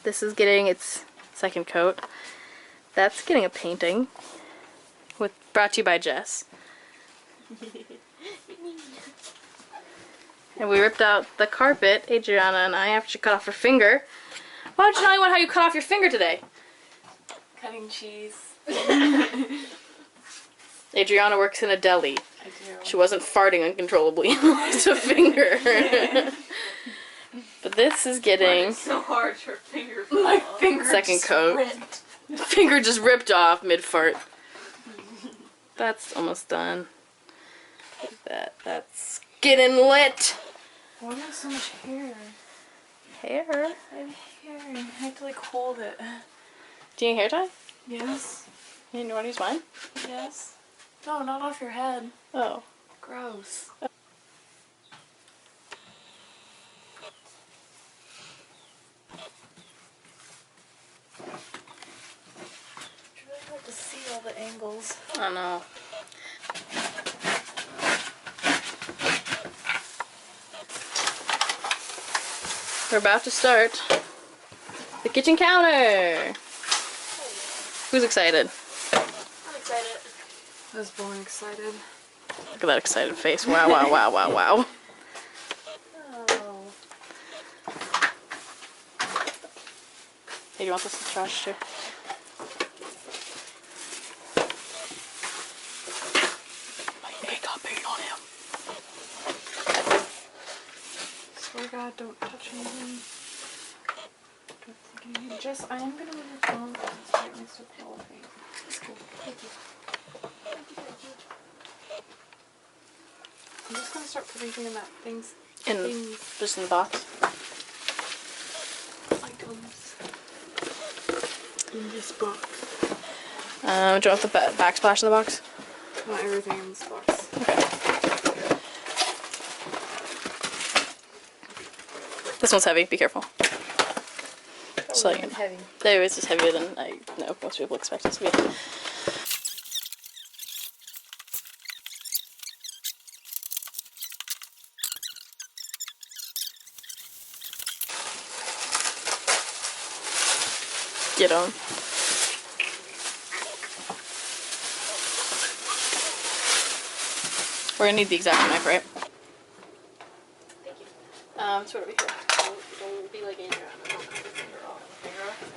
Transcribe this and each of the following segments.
This is getting its second coat. That's getting a painting. Brought to you by Jess. And we ripped out the carpet, Adriana and I, after she cut off her finger. Why don't you tell anyone how you cut off your finger today? Cutting cheese. Adriana works in a deli. I do. She wasn't farting uncontrollably. It's a finger. But this is getting so hard your finger fell off. My finger second coat. Ripped. Finger just ripped off mid-fart. That's almost done. Look at that. That's getting lit. Why do you have so much hair? Hair? I have hair. I have to like hold it. Do you need hair tie? Yes. You want to use mine? Yes. No, not off your head. Oh. Gross. It's really hard to see all the angles. I know. We're about to start the kitchen counter. Who's excited? I'm excited. I was born excited. Look at that excited face. Wow, wow, wow, wow, wow. Oh. Hey, do you want this in the trash too? My makeup paint on him. Swear to God, don't touch anything. Don't think anything. Jess, I am gonna move your phone because it's right next to the wall paint. It's cool. Thank you. I'm just gonna start putting in that things. Just in the box. Items in this box. Do you want the backsplash in the box? Not everything in this box. Okay. This one's heavy. Be careful. So Heavy. There is just heavier than I know most people expect it to be. Get on. We're gonna need the exact knife, right? Thank you. It's right over here. Don't be like Andrew. Don't cut your finger off.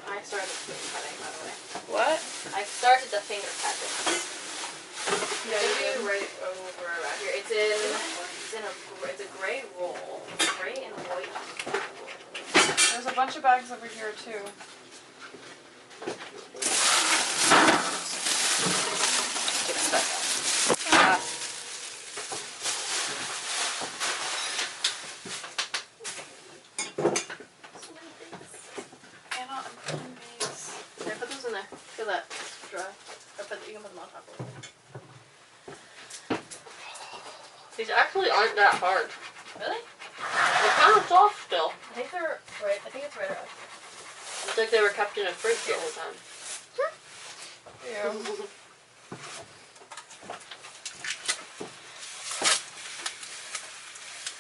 I started the cutting, by the way. What? I started the finger cutting. Yeah, Maybe right over around here. It's a gray roll. Gray and white. There's a bunch of bags over here too. Get it back out. Anna, I'm putting these. Yeah, put those in there. Feel that. It's dry. You can put them on top of it. These actually aren't that hard. Really? They're kind of soft still. I think they're right. I think it's right around. It's like they were kept in a fridge the whole time. Yeah.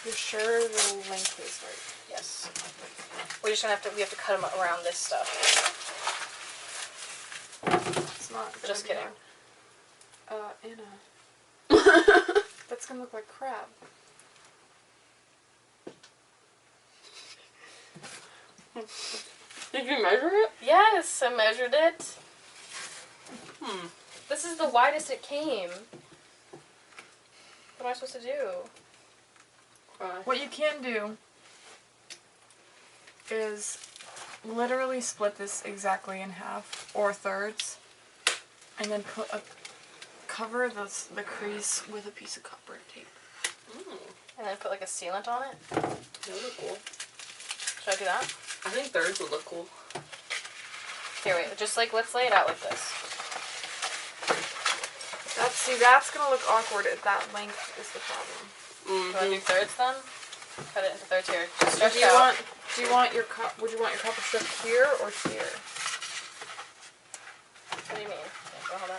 You're sure the length is right? Yes. We're just gonna we have to cut them around this stuff. It's not. Just kidding. Anna. That's gonna look like crab. Did you measure it? Yes, I measured it. This is the widest it came. What am I supposed to do? What you can do is literally split this exactly in half or thirds, and then cover the crease with a piece of copper tape. And then put like a sealant on it? That would look cool. Should I do that? I think thirds would look cool. Here, wait. Just like, let's lay it out like this. That's gonna look awkward if that length is the problem. Do I do thirds then? Cut it into thirds here. Just So stretch it out. would you want your copper strip here or here? What do you mean? Yeah, hold on.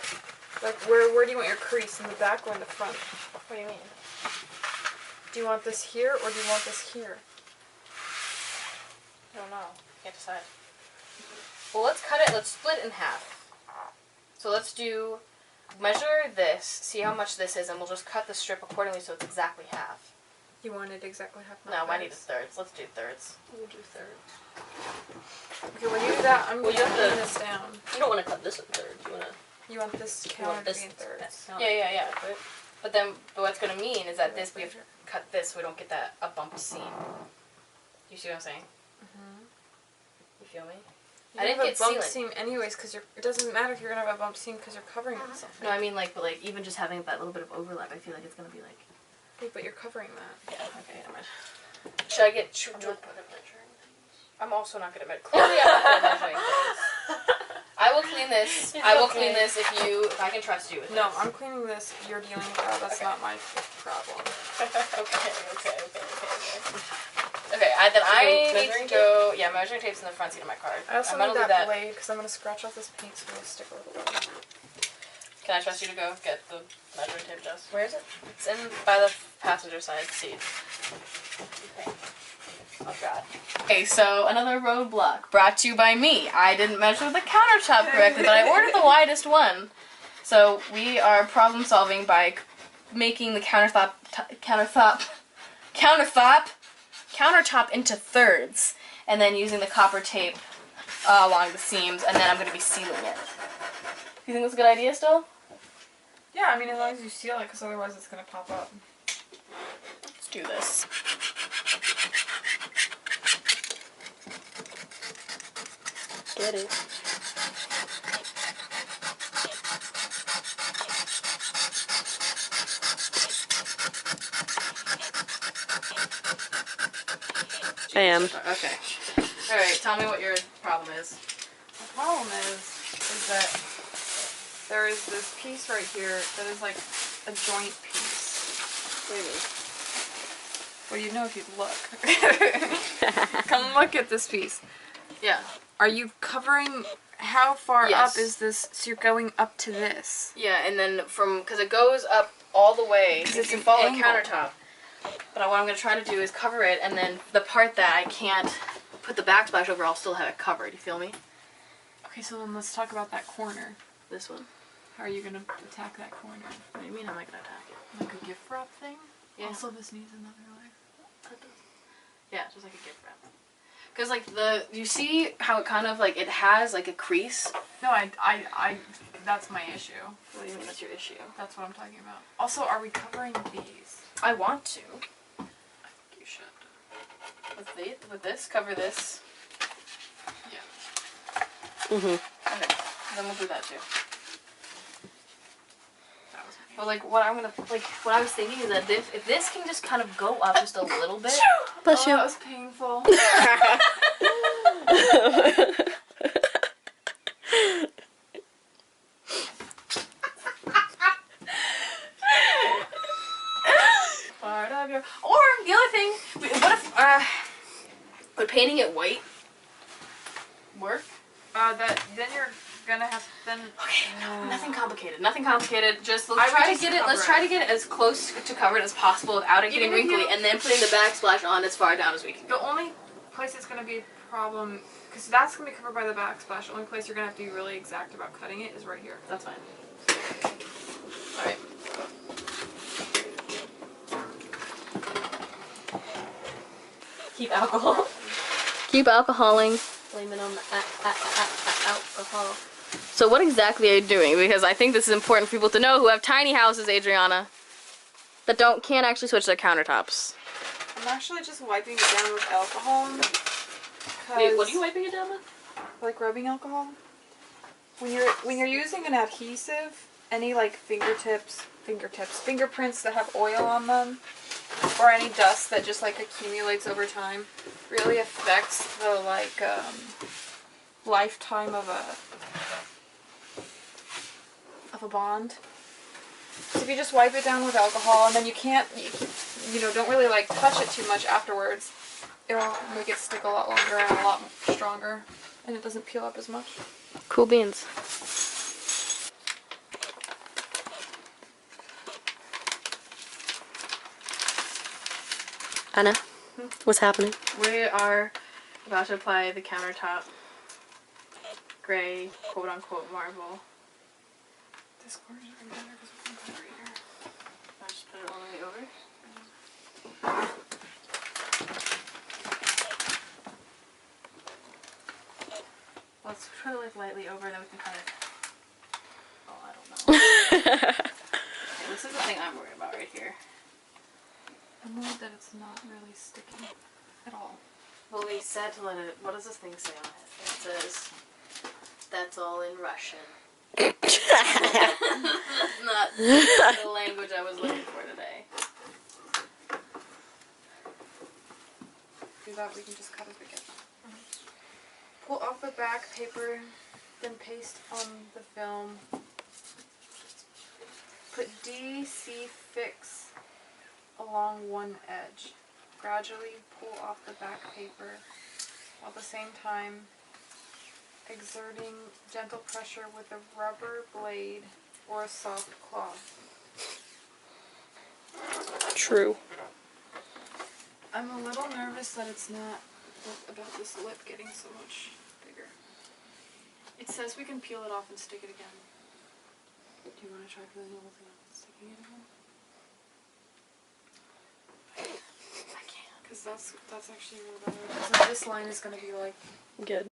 Like where do you want your crease, in the back or in the front? What do you mean? Do you want this here or do you want this here? I don't know. Can't decide. Well, let's cut it. Let's split it in half. So let's measure this, see how much this is, and we'll just cut the strip accordingly so it's exactly half. You want it exactly half? No, I need thirds. Let's do thirds. We'll do thirds. Okay, when you do that, I'm Well, you have to- cutting this down. You don't want to cut this in thirds. You want this counter to be in thirds. Yeah. But then what's going to mean is that we have to cut this so we don't get a bumped seam. You see what I'm saying? Mm-hmm. You feel me? I didn't get a bump seam anyways, because it doesn't matter if you're gonna have a bump seam because you're covering it with something. No, I mean but even just having that little bit of overlap, I feel like it's gonna be like. Okay, but you're covering that. Yeah. Okay. Never mind. Should I get? I'm also not good at measuring. Clearly, I'm not good at measuring things. I will clean this. I will clean this if I can trust you with No, this. I'm cleaning this. You're dealing with that. That's not my problem. Okay. Okay, then I need to go. Yeah, measuring tape's in the front seat of my car. I also I'm need gonna that blade because I'm gonna scratch off this paint so it'll stick a little bit. Can I trust you to go get the measuring tape, Jess? Where is it? It's by the passenger side seat. Okay. Oh God. Okay, so another roadblock brought to you by me. I didn't measure the countertop correctly, but I ordered the widest one. So we are problem solving by making the countertop into thirds, and then using the copper tape along the seams, and then I'm going to be sealing it. You think that's a good idea still? Yeah, I mean as long as you seal it, because otherwise it's gonna pop up. Let's do this. Get it. I am. Okay. Alright, tell me what your problem is. The problem is that there is this piece right here that is like a joint piece. Really? Well, you know if you look. Come look at this piece. Yeah. Are you covering, how far Yes. up is this, so you're going up to this? Yeah, and then because it goes up all the way, Because if it's you an follow the angle. countertop. But what I'm going to try to do is cover it, and then the part that I can't put the backsplash over, I'll still have it covered. You feel me? Okay, so then let's talk about that corner. This one. How are you going to attack that corner? What do you mean, how am I going to attack it? Like a gift wrap thing? Yeah. Also, this needs another layer. Yeah, just like a gift wrap. Because you see how it kind of it has like a crease? No, that's my issue. What do you mean that's your issue? That's what I'm talking about. Also, are we covering these? I want to. I think you should. With this, cover this. Yeah. Mm-hmm. Okay, then we'll do that too. That was me. But what I was thinking is that if this can just kind of go up just a little bit. Bless Oh, you. that was painful. Part of your. Or the other thing, what if would painting it white work? Then you're gonna have then. Okay, nothing complicated. Nothing complicated. Just I let's would try to just get it. cover Let's it. try to get it as close to covered as possible without it getting Even if you- wrinkly, and then putting the backsplash on as far down as we can. The only place it's gonna be a problem, because that's gonna be covered by the backsplash. The only place you're gonna have to be really exact about cutting it is right here. That's fine. All right. Keep alcohol. Keep alcoholing. Blame it on the alcohol. So what exactly are you doing? Because I think this is important for people to know who have tiny houses, Adriana, that can't actually switch their countertops. I'm actually just wiping it down with alcohol. Wait, what are you wiping it down with? Like rubbing alcohol. When you're using an adhesive, any fingerprints that have oil on them, or any dust that just accumulates over time, really affects the lifetime of a bond. So if you just wipe it down with alcohol, and then you don't really touch it too much afterwards, it'll make it stick a lot longer and a lot stronger, and it doesn't peel up as much. Cool beans. Anna, what's happening? We are about to apply the countertop gray, quote unquote, marble. This corner's already better because we can put it right here. I'll just put it all the way over. Let's put it like lightly over, then we can kind of. Oh, I don't know. Okay, this is the thing I'm worried about right here. I'm worried that it's not really sticking at all. Well, we said to let it. What does this thing say on it? It says, "That's all in Russian." Not the language I was looking for today. Do that, we can just cut it again. Pull off the back paper, then paste on the film. Put DC fix along one edge. Gradually pull off the back paper, while at the same time exerting gentle pressure with a rubber blade or a soft cloth. True. I'm a little nervous that it's not about this lip getting so much bigger. It says we can peel it off and stick it again. Do you want to try peeling the whole thing off and sticking it again? I can't, because that's actually really better. So this line is going to be like Good.